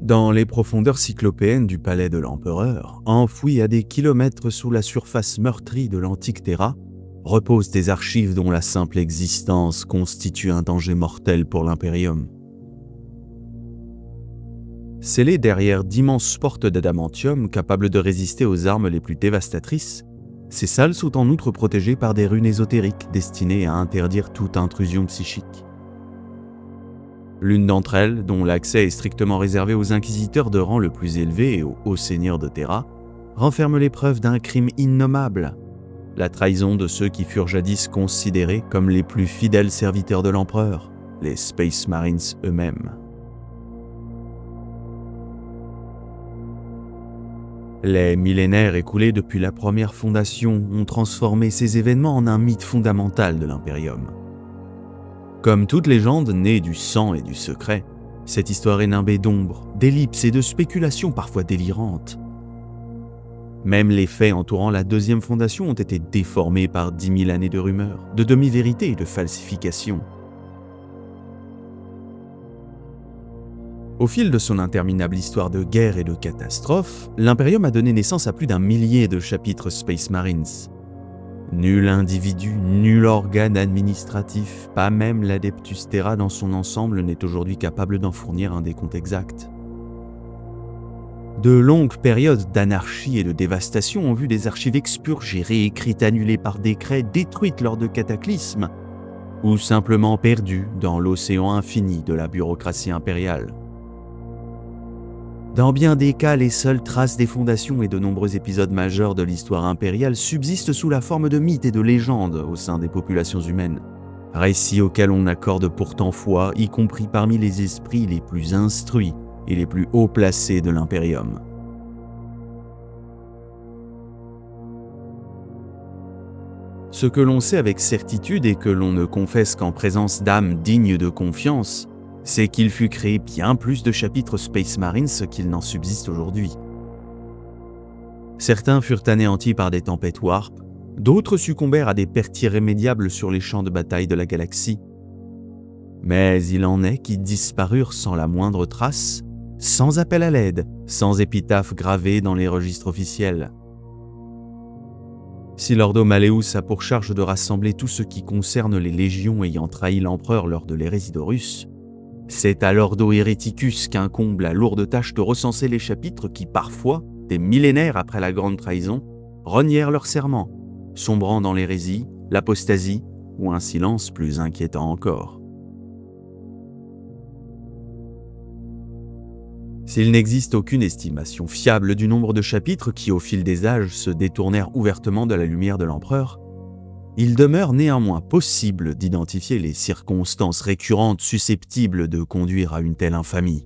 Dans les profondeurs cyclopéennes du palais de l'empereur, enfouies à des kilomètres sous la surface meurtrie de l'antique Terra, reposent des archives dont la simple existence constitue un danger mortel pour l'Imperium. Scellées derrière d'immenses portes d'adamantium capables de résister aux armes les plus dévastatrices, ces salles sont en outre protégées par des runes ésotériques destinées à interdire toute intrusion psychique. L'une d'entre elles, dont l'accès est strictement réservé aux inquisiteurs de rang le plus élevé et aux hauts seigneurs de Terra, renferme les preuves d'un crime innommable, la trahison de ceux qui furent jadis considérés comme les plus fidèles serviteurs de l'empereur, les Space Marines eux-mêmes. Les millénaires écoulés depuis la première fondation ont transformé ces événements en un mythe fondamental de l'Imperium. Comme toute légende née du sang et du secret, cette histoire est nimbée d'ombres, d'ellipses et de spéculations parfois délirantes. Même les faits entourant la deuxième fondation ont été déformés par 10 000 années de rumeurs, de demi-vérités et de falsifications. Au fil de son interminable histoire de guerre et de catastrophes, l'Imperium a donné naissance à plus d'1 millier de chapitres Space Marines. Nul individu, nul organe administratif, pas même l'Adeptus Terra dans son ensemble n'est aujourd'hui capable d'en fournir un décompte exact. De longues périodes d'anarchie et de dévastation ont vu des archives expurgées, réécrites, annulées par décret, détruites lors de cataclysmes, ou simplement perdues dans l'océan infini de la bureaucratie impériale. Dans bien des cas, les seules traces des fondations et de nombreux épisodes majeurs de l'histoire impériale subsistent sous la forme de mythes et de légendes au sein des populations humaines. Récits auxquels on accorde pourtant foi, y compris parmi les esprits les plus instruits et les plus haut placés de l'Imperium. Ce que l'on sait avec certitude et que l'on ne confesse qu'en présence d'âmes dignes de confiance, c'est qu'il fut créé bien plus de chapitres Space Marines qu'il n'en subsiste aujourd'hui. Certains furent anéantis par des tempêtes warp, d'autres succombèrent à des pertes irrémédiables sur les champs de bataille de la galaxie. Mais il en est qui disparurent sans la moindre trace, sans appel à l'aide, sans épitaphe gravée dans les registres officiels. Si l'Ordo Malleus a pour charge de rassembler tout ce qui concerne les légions ayant trahi l'empereur lors de l'hérésie d'Horus, c'est à l'Ordo Hereticus qu'incombe la lourde tâche de recenser les chapitres qui, parfois, des millénaires après la grande trahison, renièrent leur serment, sombrant dans l'hérésie, l'apostasie ou un silence plus inquiétant encore. S'il n'existe aucune estimation fiable du nombre de chapitres qui, au fil des âges, se détournèrent ouvertement de la lumière de l'empereur, il demeure néanmoins possible d'identifier les circonstances récurrentes susceptibles de conduire à une telle infamie.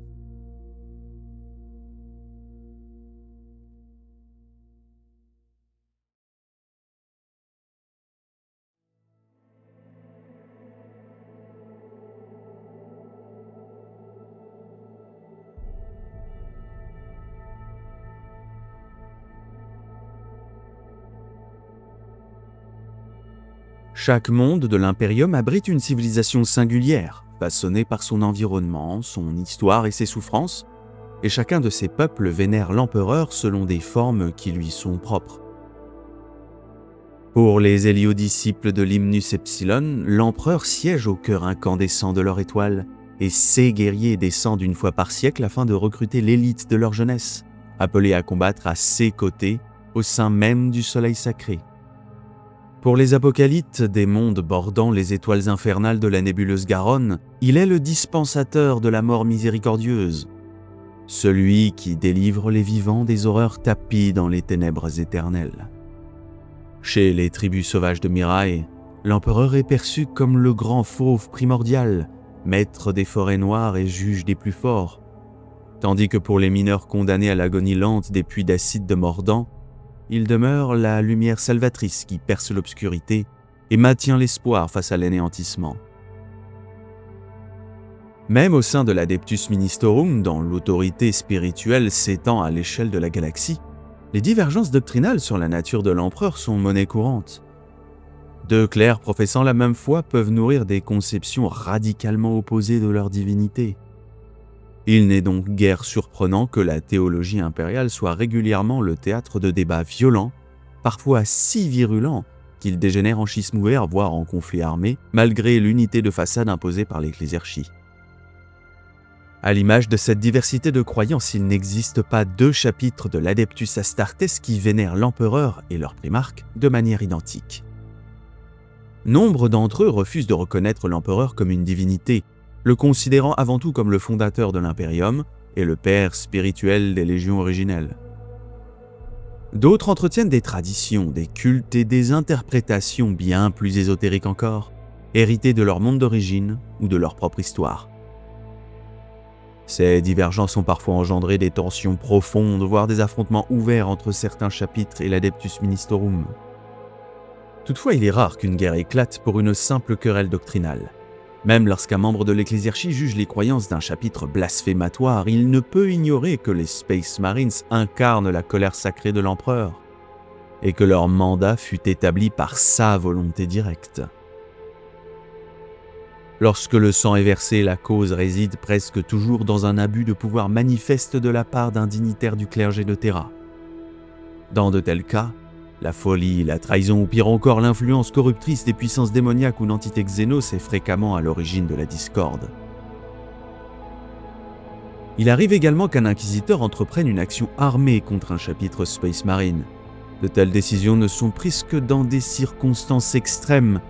Chaque monde de l'Imperium abrite une civilisation singulière, façonnée par son environnement, son histoire et ses souffrances, et chacun de ces peuples vénère l'empereur selon des formes qui lui sont propres. Pour les héliodisciples de l'Hymnus Epsilon, l'empereur siège au cœur incandescent de leur étoile, et ses guerriers descendent une fois par siècle afin de recruter l'élite de leur jeunesse, appelée à combattre à ses côtés au sein même du soleil sacré. Pour les apocalyptes des mondes bordant les étoiles infernales de la nébuleuse Garonne, il est le dispensateur de la mort miséricordieuse, celui qui délivre les vivants des horreurs tapies dans les ténèbres éternelles. Chez les tribus sauvages de Mirae, l'empereur est perçu comme le grand fauve primordial, maître des forêts noires et juge des plus forts, tandis que pour les mineurs condamnés à l'agonie lente des puits d'acide de Mordant, il demeure la lumière salvatrice qui perce l'obscurité et maintient l'espoir face à l'anéantissement. Même au sein de l'Adeptus Ministorum, dont l'autorité spirituelle s'étend à l'échelle de la galaxie, les divergences doctrinales sur la nature de l'empereur sont monnaie courante. Deux clercs professant la même foi peuvent nourrir des conceptions radicalement opposées de leur divinité. Il n'est donc guère surprenant que la théologie impériale soit régulièrement le théâtre de débats violents, parfois si virulents qu'ils dégénèrent en schisme ouvert, voire en conflit armé, malgré l'unité de façade imposée par l'ecclésiarchie. À l'image de cette diversité de croyances, il n'existe pas deux chapitres de l'Adeptus Astartes qui vénèrent l'empereur et leur primarque de manière identique. Nombre d'entre eux refusent de reconnaître l'empereur comme une divinité, le considérant avant tout comme le fondateur de l'impérium et le père spirituel des légions originelles. D'autres entretiennent des traditions, des cultes et des interprétations bien plus ésotériques encore, héritées de leur monde d'origine ou de leur propre histoire. Ces divergences ont parfois engendré des tensions profondes, voire des affrontements ouverts entre certains chapitres et l'Adeptus Ministorum. Toutefois, il est rare qu'une guerre éclate pour une simple querelle doctrinale. Même lorsqu'un membre de l'ecclésiarchie juge les croyances d'un chapitre blasphématoire, il ne peut ignorer que les Space Marines incarnent la colère sacrée de l'empereur, et que leur mandat fut établi par sa volonté directe. Lorsque le sang est versé, la cause réside presque toujours dans un abus de pouvoir manifeste de la part d'un dignitaire du clergé de Terra. Dans de tels cas, la folie, la trahison ou pire encore l'influence corruptrice des puissances démoniaques ou l'entité Xénos est fréquemment à l'origine de la discorde. Il arrive également qu'un inquisiteur entreprenne une action armée contre un chapitre Space Marine. De telles décisions ne sont prises que dans des circonstances extrêmes,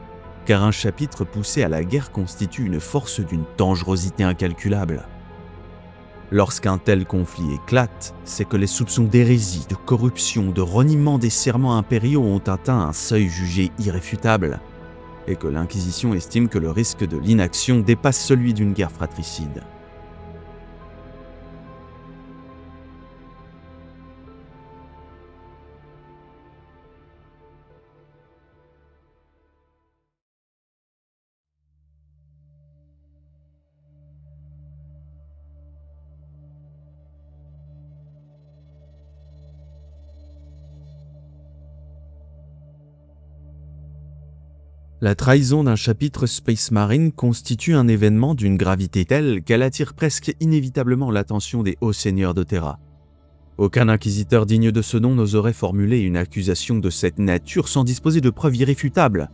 car un chapitre poussé à la guerre constitue une force d'une dangerosité incalculable. Lorsqu'un tel conflit éclate, c'est que les soupçons d'hérésie, de corruption, de reniement des serments impériaux ont atteint un seuil jugé irréfutable, et que l'Inquisition estime que le risque de l'inaction dépasse celui d'une guerre fratricide. La trahison d'un chapitre Space Marine constitue un événement d'une gravité telle qu'elle attire presque inévitablement l'attention des hauts seigneurs de Terra. Aucun inquisiteur digne de ce nom n'oserait formuler une accusation de cette nature sans disposer de preuves irréfutables,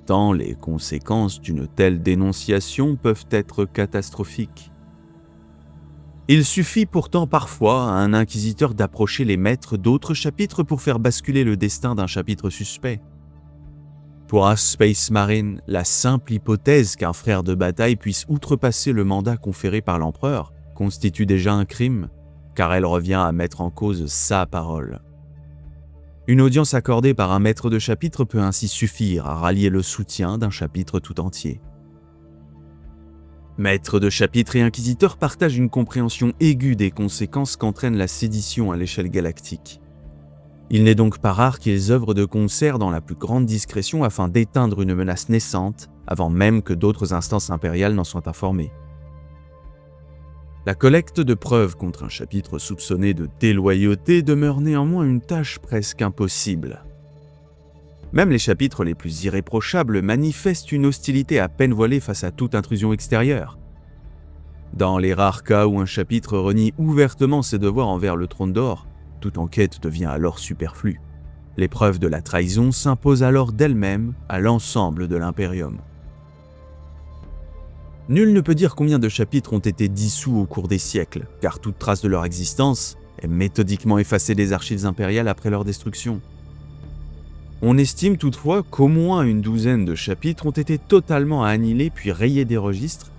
tant les conséquences d'une telle dénonciation peuvent être catastrophiques. Il suffit pourtant parfois à un inquisiteur d'approcher les maîtres d'autres chapitres pour faire basculer le destin d'un chapitre suspect. Pour un Space Marine, la simple hypothèse qu'un frère de bataille puisse outrepasser le mandat conféré par l'empereur constitue déjà un crime, car elle revient à mettre en cause sa parole. Une audience accordée par un maître de chapitre peut ainsi suffire à rallier le soutien d'un chapitre tout entier. Maîtres de chapitre et inquisiteurs partagent une compréhension aiguë des conséquences qu'entraîne la sédition à l'échelle galactique. Il n'est donc pas rare qu'ils œuvrent de concert dans la plus grande discrétion afin d'éteindre une menace naissante avant même que d'autres instances impériales n'en soient informées. La collecte de preuves contre un chapitre soupçonné de déloyauté demeure néanmoins une tâche presque impossible. Même les chapitres les plus irréprochables manifestent une hostilité à peine voilée face à toute intrusion extérieure. Dans les rares cas où un chapitre renie ouvertement ses devoirs envers le trône d'or, toute enquête devient alors superflue. L'épreuve de la trahison s'impose alors d'elle-même à l'ensemble de l'Imperium. Nul ne peut dire combien de chapitres ont été dissous au cours des siècles, car toute trace de leur existence est méthodiquement effacée des archives impériales après leur destruction. On estime toutefois qu'au moins une douzaine de chapitres ont été totalement annihilés puis rayés des registres,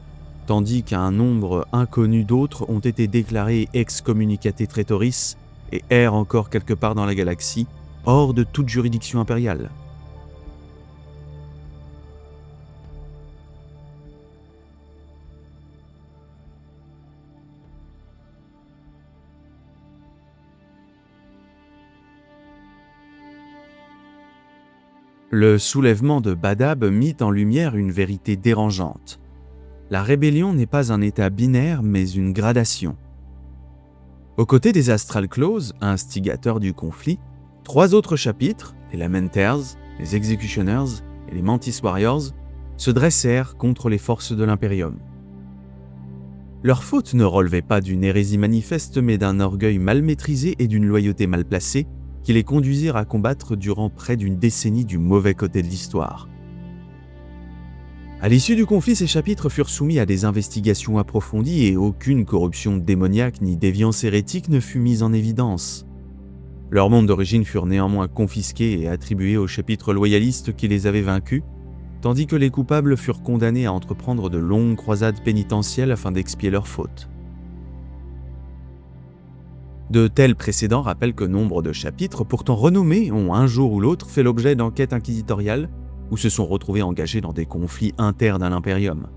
tandis qu'un nombre inconnu d'autres ont été déclarés excommunicate traitoris et errent encore quelque part dans la galaxie, hors de toute juridiction impériale. Le soulèvement de Badab mit en lumière une vérité dérangeante. La rébellion n'est pas un état binaire, mais une gradation. Aux côtés des Astral Claws, instigateurs du conflit, 3 autres chapitres, les Lamenters, les Executioners et les Mantis Warriors, se dressèrent contre les forces de l'Imperium. Leur faute ne relevait pas d'une hérésie manifeste, mais d'un orgueil mal maîtrisé et d'une loyauté mal placée qui les conduisirent à combattre durant près d'une décennie du mauvais côté de l'histoire. À l'issue du conflit, ces chapitres furent soumis à des investigations approfondies et aucune corruption démoniaque ni déviance hérétique ne fut mise en évidence. Leurs mondes d'origine furent néanmoins confisqués et attribués aux chapitres loyalistes qui les avaient vaincus, tandis que les coupables furent condamnés à entreprendre de longues croisades pénitentielles afin d'expier leurs fautes. De tels précédents rappellent que nombre de chapitres, pourtant renommés, ont un jour ou l'autre fait l'objet d'enquêtes inquisitoriales ou se sont retrouvés engagés dans des conflits internes à l'Imperium.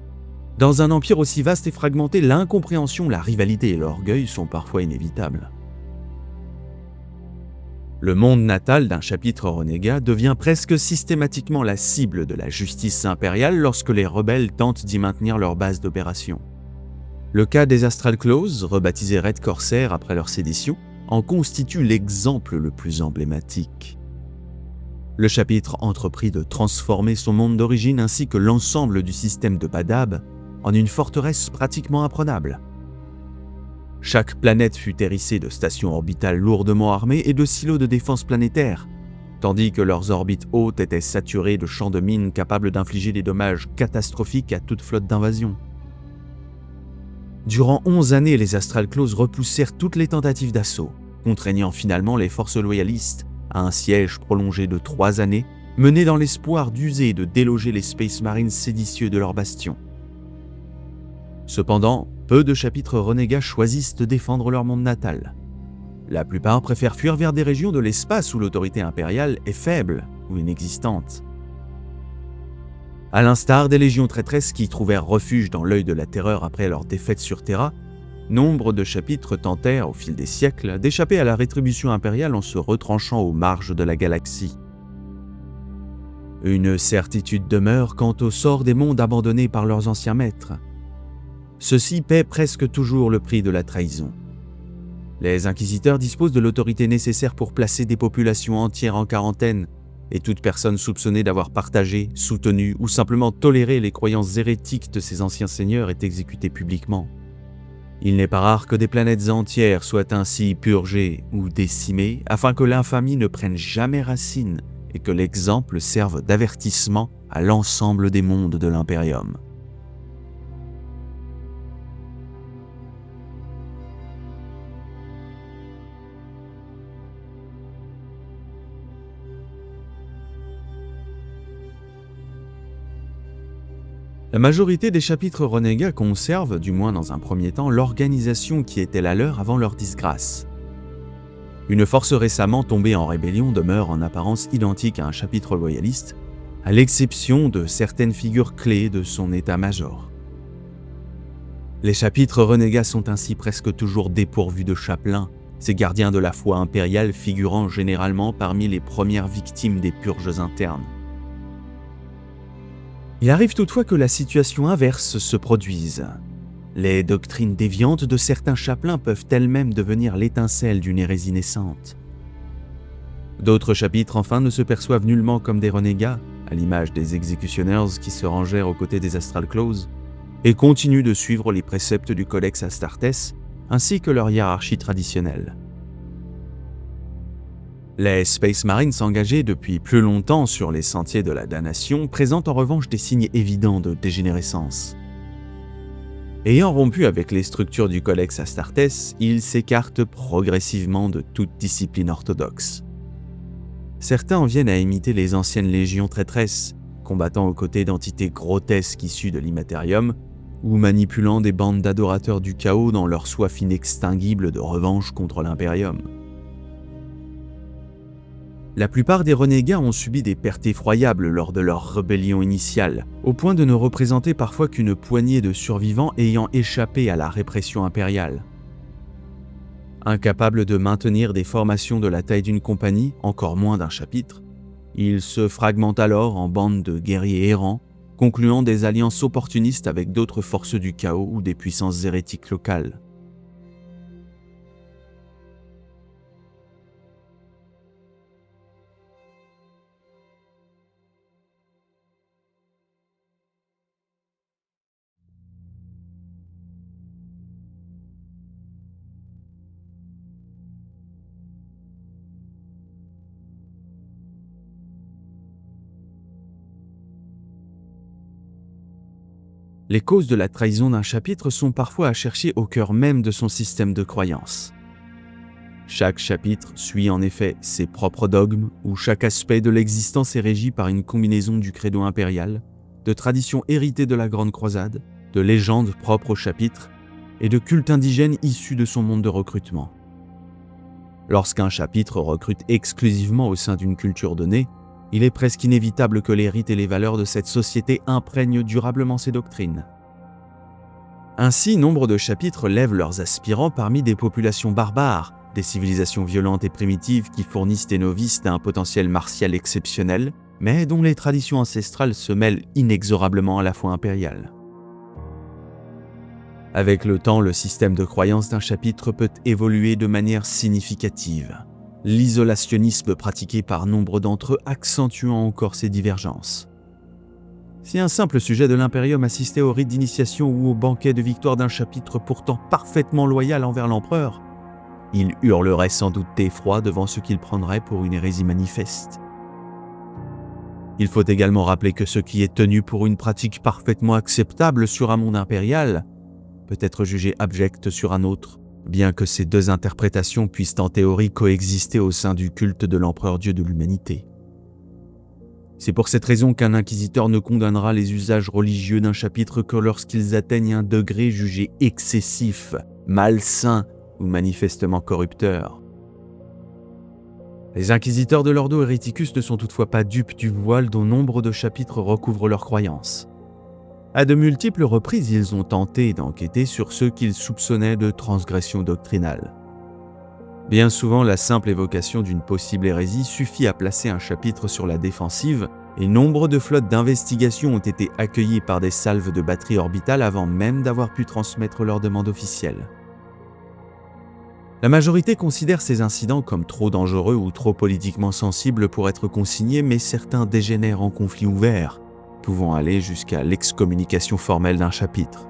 Dans un empire aussi vaste et fragmenté, l'incompréhension, la rivalité et l'orgueil sont parfois inévitables. Le monde natal d'un chapitre renégat devient presque systématiquement la cible de la justice impériale lorsque les rebelles tentent d'y maintenir leur base d'opération. Le cas des Astral Claws, rebaptisés Red Corsair après leur sédition, en constitue l'exemple le plus emblématique. Le chapitre entreprit de transformer son monde d'origine ainsi que l'ensemble du système de Badab en une forteresse pratiquement imprenable. Chaque planète fut hérissée de stations orbitales lourdement armées et de silos de défense planétaire, tandis que leurs orbites hautes étaient saturées de champs de mines capables d'infliger des dommages catastrophiques à toute flotte d'invasion. Durant 11 années, les Astral Claws repoussèrent toutes les tentatives d'assaut, contraignant finalement les forces loyalistes à un siège prolongé de 3 années, mené dans l'espoir d'user et de déloger les Space Marines séditieux de leur bastion. Cependant, peu de chapitres renégats choisissent de défendre leur monde natal. La plupart préfèrent fuir vers des régions de l'espace où l'autorité impériale est faible ou inexistante. À l'instar des légions traîtresses qui trouvèrent refuge dans l'œil de la terreur après leur défaite sur Terra, nombre de chapitres tentèrent, au fil des siècles, d'échapper à la rétribution impériale en se retranchant aux marges de la galaxie. Une certitude demeure quant au sort des mondes abandonnés par leurs anciens maîtres. Ceux-ci paient presque toujours le prix de la trahison. Les inquisiteurs disposent de l'autorité nécessaire pour placer des populations entières en quarantaine, et toute personne soupçonnée d'avoir partagé, soutenu ou simplement toléré les croyances hérétiques de ces anciens seigneurs est exécutée publiquement. Il n'est pas rare que des planètes entières soient ainsi purgées ou décimées afin que l'infamie ne prenne jamais racine et que l'exemple serve d'avertissement à l'ensemble des mondes de l'Imperium. La majorité des chapitres renégats conservent, du moins dans un premier temps, l'organisation qui était la leur avant leur disgrâce. Une force récemment tombée en rébellion demeure en apparence identique à un chapitre loyaliste, à l'exception de certaines figures clés de son état-major. Les chapitres renégats sont ainsi presque toujours dépourvus de chapelains, ces gardiens de la foi impériale figurant généralement parmi les premières victimes des purges internes. Il arrive toutefois que la situation inverse se produise. Les doctrines déviantes de certains chapelains peuvent elles-mêmes devenir l'étincelle d'une hérésie naissante. D'autres chapitres enfin ne se perçoivent nullement comme des renégats, à l'image des Executioners qui se rangèrent aux côtés des Astral Claws, et continuent de suivre les préceptes du Codex Astartes, ainsi que leur hiérarchie traditionnelle. Les Space Marines engagés depuis plus longtemps sur les sentiers de la damnation présentent en revanche des signes évidents de dégénérescence. Ayant rompu avec les structures du Codex Astartes, ils s'écartent progressivement de toute discipline orthodoxe. Certains en viennent à imiter les anciennes légions traîtresses, combattant aux côtés d'entités grotesques issues de l'Immaterium, ou manipulant des bandes d'adorateurs du chaos dans leur soif inextinguible de revanche contre l'Imperium. La plupart des renégats ont subi des pertes effroyables lors de leur rébellion initiale, au point de ne représenter parfois qu'une poignée de survivants ayant échappé à la répression impériale. Incapables de maintenir des formations de la taille d'une compagnie, encore moins d'un chapitre, ils se fragmentent alors en bandes de guerriers errants, concluant des alliances opportunistes avec d'autres forces du chaos ou des puissances hérétiques locales. Les causes de la trahison d'un chapitre sont parfois à chercher au cœur même de son système de croyance. Chaque chapitre suit en effet ses propres dogmes, où chaque aspect de l'existence est régi par une combinaison du credo impérial, de traditions héritées de la Grande Croisade, de légendes propres au chapitre et de cultes indigènes issus de son monde de recrutement. Lorsqu'un chapitre recrute exclusivement au sein d'une culture donnée, il est presque inévitable que les rites et les valeurs de cette société imprègnent durablement ses doctrines. Ainsi, nombre de chapitres lèvent leurs aspirants parmi des populations barbares, des civilisations violentes et primitives qui fournissent des novices d'un potentiel martial exceptionnel, mais dont les traditions ancestrales se mêlent inexorablement à la foi impériale. Avec le temps, le système de croyance d'un chapitre peut évoluer de manière significative, l'isolationnisme pratiqué par nombre d'entre eux accentuant encore ces divergences. Si un simple sujet de l'impérium assistait au rite d'initiation ou au banquet de victoire d'un chapitre pourtant parfaitement loyal envers l'empereur, il hurlerait sans doute d'effroi devant ce qu'il prendrait pour une hérésie manifeste. Il faut également rappeler que ce qui est tenu pour une pratique parfaitement acceptable sur un monde impérial peut être jugé abject sur un autre, bien que ces deux interprétations puissent en théorie coexister au sein du culte de l'empereur Dieu de l'humanité. C'est pour cette raison qu'un inquisiteur ne condamnera les usages religieux d'un chapitre que lorsqu'ils atteignent un degré jugé excessif, malsain ou manifestement corrupteur. Les inquisiteurs de l'Ordo Hereticus ne sont toutefois pas dupes du voile dont nombre de chapitres recouvrent leurs croyances. À de multiples reprises, ils ont tenté d'enquêter sur ceux qu'ils soupçonnaient de transgression doctrinale. Bien souvent, la simple évocation d'une possible hérésie suffit à placer un chapitre sur la défensive et nombre de flottes d'investigation ont été accueillies par des salves de batterie orbitale avant même d'avoir pu transmettre leur demande officielle. La majorité considère ces incidents comme trop dangereux ou trop politiquement sensibles pour être consignés, mais certains dégénèrent en conflits ouverts, pouvant aller jusqu'à l'excommunication formelle d'un chapitre.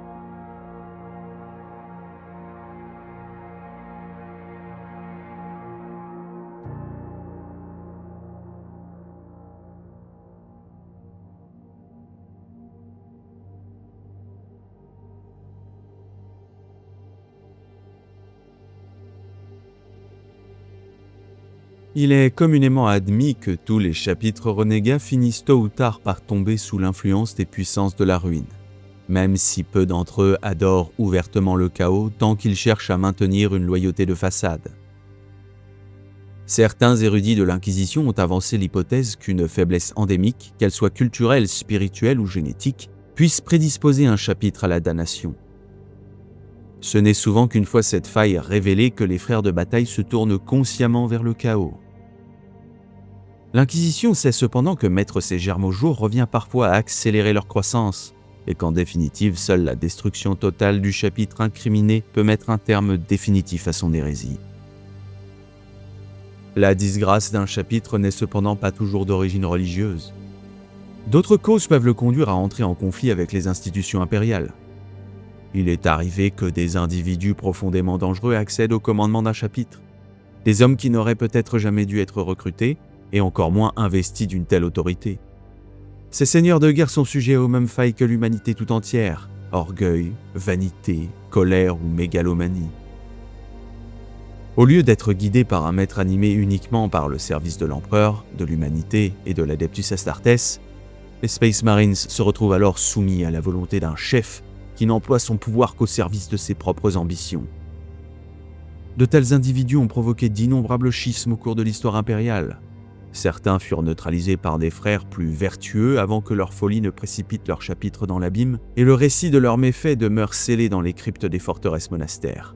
Il est communément admis que tous les chapitres renégats finissent tôt ou tard par tomber sous l'influence des puissances de la ruine, même si peu d'entre eux adorent ouvertement le chaos tant qu'ils cherchent à maintenir une loyauté de façade. Certains érudits de l'Inquisition ont avancé l'hypothèse qu'une faiblesse endémique, qu'elle soit culturelle, spirituelle ou génétique, puisse prédisposer un chapitre à la damnation. Ce n'est souvent qu'une fois cette faille révélée que les frères de bataille se tournent consciemment vers le chaos. L'Inquisition sait cependant que mettre ces germes au jour revient parfois à accélérer leur croissance, et qu'en définitive, seule la destruction totale du chapitre incriminé peut mettre un terme définitif à son hérésie. La disgrâce d'un chapitre n'est cependant pas toujours d'origine religieuse. D'autres causes peuvent le conduire à entrer en conflit avec les institutions impériales. Il est arrivé que des individus profondément dangereux accèdent au commandement d'un chapitre, des hommes qui n'auraient peut-être jamais dû être recrutés, et encore moins investis d'une telle autorité. Ces seigneurs de guerre sont sujets aux mêmes failles que l'humanité tout entière, orgueil, vanité, colère ou mégalomanie. Au lieu d'être guidés par un maître animé uniquement par le service de l'empereur, de l'humanité et de l'Adeptus Astartes, les Space Marines se retrouvent alors soumis à la volonté d'un chef qui n'emploie son pouvoir qu'au service de ses propres ambitions. De tels individus ont provoqué d'innombrables schismes au cours de l'histoire impériale. Certains furent neutralisés par des frères plus vertueux avant que leur folie ne précipite leur chapitre dans l'abîme, et le récit de leurs méfaits demeure scellé dans les cryptes des forteresses monastères.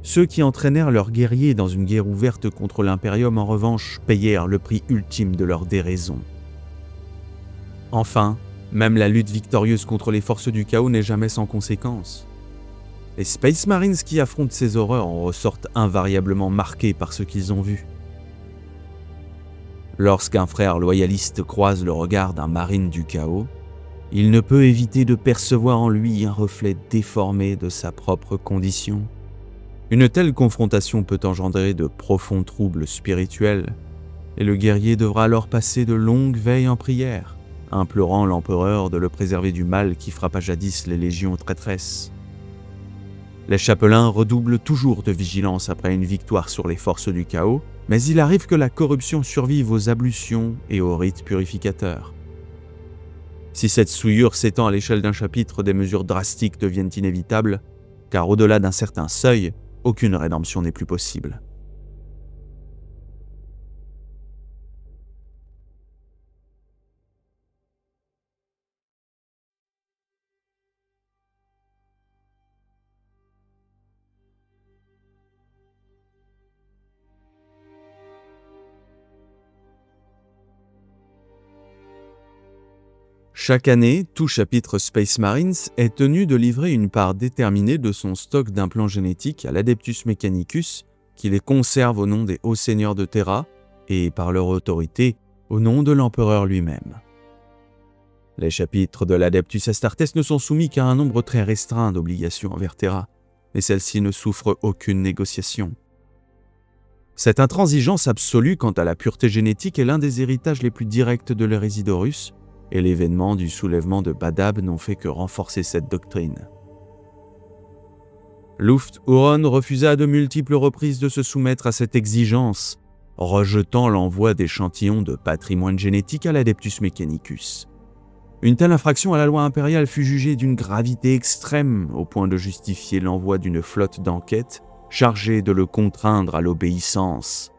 Ceux qui entraînèrent leurs guerriers dans une guerre ouverte contre l'Imperium, en revanche, payèrent le prix ultime de leur déraison. Enfin, même la lutte victorieuse contre les forces du chaos n'est jamais sans conséquences. Les Space Marines qui affrontent ces horreurs en ressortent invariablement marqués par ce qu'ils ont vu. Lorsqu'un frère loyaliste croise le regard d'un marine du chaos, il ne peut éviter de percevoir en lui un reflet déformé de sa propre condition. Une telle confrontation peut engendrer de profonds troubles spirituels, et le guerrier devra alors passer de longues veilles en prière, implorant l'empereur de le préserver du mal qui frappa jadis les légions traîtresses. Les chapelains redoublent toujours de vigilance après une victoire sur les forces du chaos, mais il arrive que la corruption survive aux ablutions et aux rites purificateurs. Si cette souillure s'étend à l'échelle d'un chapitre, des mesures drastiques deviennent inévitables, car au-delà d'un certain seuil, aucune rédemption n'est plus possible. Chaque année, tout chapitre Space Marines est tenu de livrer une part déterminée de son stock d'implants génétiques à l'Adeptus Mechanicus, qui les conserve au nom des hauts seigneurs de Terra et, par leur autorité, au nom de l'empereur lui-même. Les chapitres de l'Adeptus Astartes ne sont soumis qu'à un nombre très restreint d'obligations envers Terra, mais celle-ci ne souffre aucune négociation. Cette intransigeance absolue quant à la pureté génétique est l'un des héritages les plus directs de l'hérésie d'Horus, et l'événement du soulèvement de Badab n'ont fait que renforcer cette doctrine. Luft-Huron refusa à de multiples reprises de se soumettre à cette exigence, rejetant l'envoi d'échantillons de patrimoine génétique à l'Adeptus Mechanicus. Une telle infraction à la loi impériale fut jugée d'une gravité extrême au point de justifier l'envoi d'une flotte d'enquête chargée de le contraindre à l'obéissance.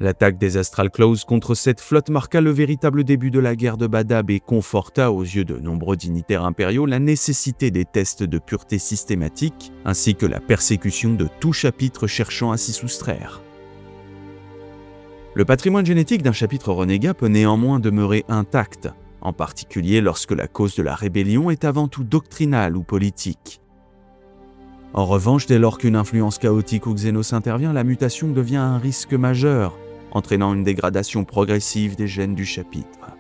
L'attaque des Astral Claws contre cette flotte marqua le véritable début de la guerre de Badab et conforta aux yeux de nombreux dignitaires impériaux la nécessité des tests de pureté systématiques ainsi que la persécution de tout chapitre cherchant à s'y soustraire. Le patrimoine génétique d'un chapitre renégat peut néanmoins demeurer intact, en particulier lorsque la cause de la rébellion est avant tout doctrinale ou politique. En revanche, dès lors qu'une influence chaotique ou xénos intervient, la mutation devient un risque majeur, entraînant une dégradation progressive des gènes du chapitre.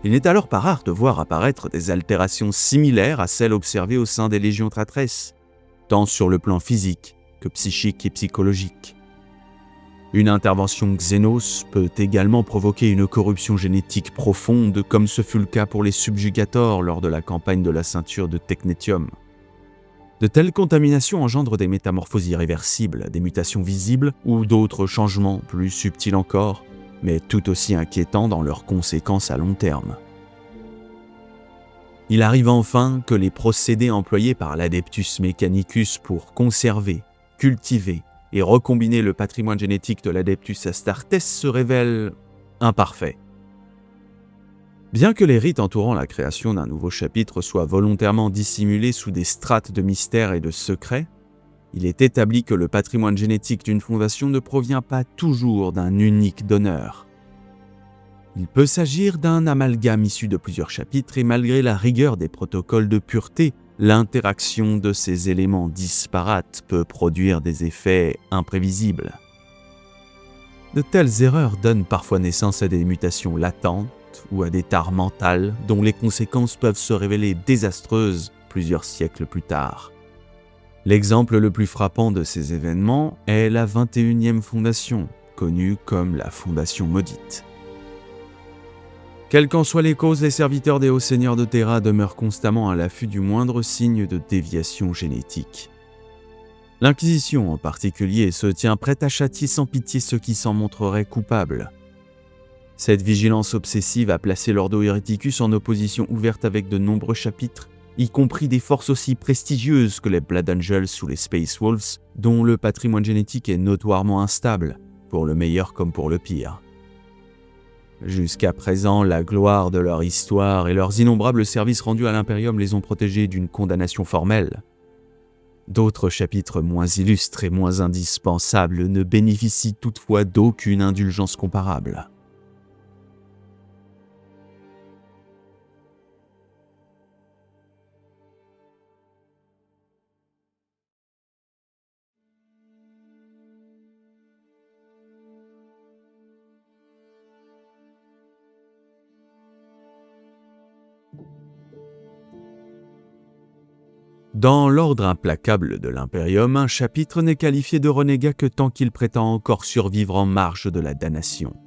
Il n'est alors pas rare de voir apparaître des altérations similaires à celles observées au sein des légions traîtresses, tant sur le plan physique que psychique et psychologique. Une intervention xénos peut également provoquer une corruption génétique profonde, comme ce fut le cas pour les subjugators lors de la campagne de la ceinture de Technetium. De telles contaminations engendrent des métamorphoses irréversibles, des mutations visibles ou d'autres changements plus subtils encore, mais tout aussi inquiétants dans leurs conséquences à long terme. Il arrive enfin que les procédés employés par l'Adeptus Mechanicus pour conserver, cultiver et recombiner le patrimoine génétique de l'Adeptus Astartes se révèlent imparfaits. Bien que les rites entourant la création d'un nouveau chapitre soient volontairement dissimulés sous des strates de mystère et de secret, il est établi que le patrimoine génétique d'une fondation ne provient pas toujours d'un unique donneur. Il peut s'agir d'un amalgame issu de plusieurs chapitres et malgré la rigueur des protocoles de pureté, l'interaction de ces éléments disparates peut produire des effets imprévisibles. De telles erreurs donnent parfois naissance à des mutations latentes ou à des tares mentales dont les conséquences peuvent se révéler désastreuses plusieurs siècles plus tard. L'exemple le plus frappant de ces événements est la 21e fondation, connue comme la Fondation Maudite. Quelles qu'en soient les causes, les serviteurs des hauts seigneurs de Terra demeurent constamment à l'affût du moindre signe de déviation génétique. L'Inquisition en particulier se tient prête à châtier sans pitié ceux qui s'en montreraient coupables. Cette vigilance obsessive a placé l'Ordo Hereticus en opposition ouverte avec de nombreux chapitres, y compris des forces aussi prestigieuses que les Blood Angels ou les Space Wolves, dont le patrimoine génétique est notoirement instable, pour le meilleur comme pour le pire. Jusqu'à présent, la gloire de leur histoire et leurs innombrables services rendus à l'Imperium les ont protégés d'une condamnation formelle. D'autres chapitres moins illustres et moins indispensables ne bénéficient toutefois d'aucune indulgence comparable. Dans l'ordre implacable de l'Imperium, un chapitre n'est qualifié de renégat que tant qu'il prétend encore survivre en marge de la damnation.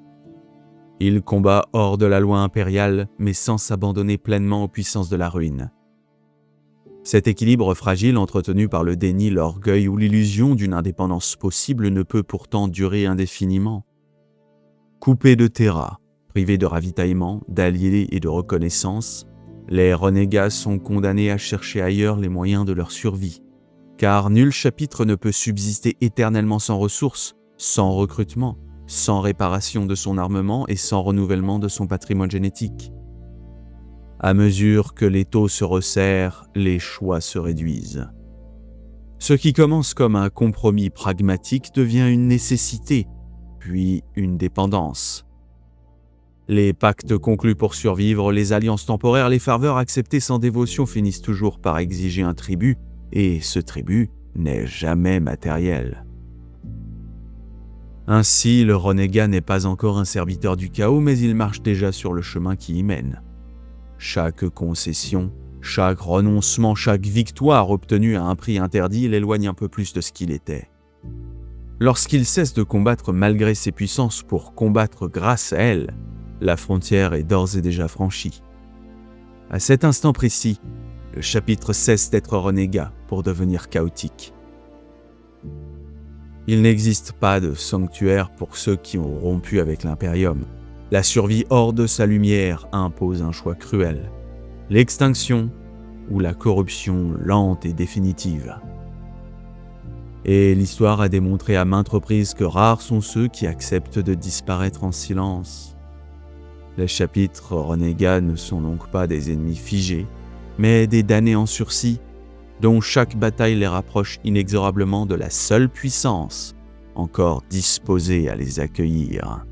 Il combat hors de la loi impériale, mais sans s'abandonner pleinement aux puissances de la ruine. Cet équilibre fragile entretenu par le déni, l'orgueil ou l'illusion d'une indépendance possible ne peut pourtant durer indéfiniment. Coupés de terra, privés de ravitaillement, d'alliés et de reconnaissance, les renégats sont condamnés à chercher ailleurs les moyens de leur survie. Car nul chapitre ne peut subsister éternellement sans ressources, sans recrutement, sans réparation de son armement et sans renouvellement de son patrimoine génétique. À mesure que l'étau se resserre, les choix se réduisent. Ce qui commence comme un compromis pragmatique devient une nécessité, puis une dépendance. Les pactes conclus pour survivre, les alliances temporaires, les faveurs acceptées sans dévotion finissent toujours par exiger un tribut, et ce tribut n'est jamais matériel. Ainsi, le renégat n'est pas encore un serviteur du chaos, mais il marche déjà sur le chemin qui y mène. Chaque concession, chaque renoncement, chaque victoire obtenue à un prix interdit l'éloigne un peu plus de ce qu'il était. Lorsqu'il cesse de combattre malgré ses puissances pour combattre grâce à elles, la frontière est d'ores et déjà franchie. À cet instant précis, le chapitre cesse d'être renégat pour devenir chaotique. Il n'existe pas de sanctuaire pour ceux qui ont rompu avec l'Imperium. La survie hors de sa lumière impose un choix cruel. L'extinction ou la corruption lente et définitive. Et l'histoire a démontré à maintes reprises que rares sont ceux qui acceptent de disparaître en silence. Les chapitres renégats ne sont donc pas des ennemis figés, mais des damnés en sursis, dont chaque bataille les rapproche inexorablement de la seule puissance encore disposée à les accueillir.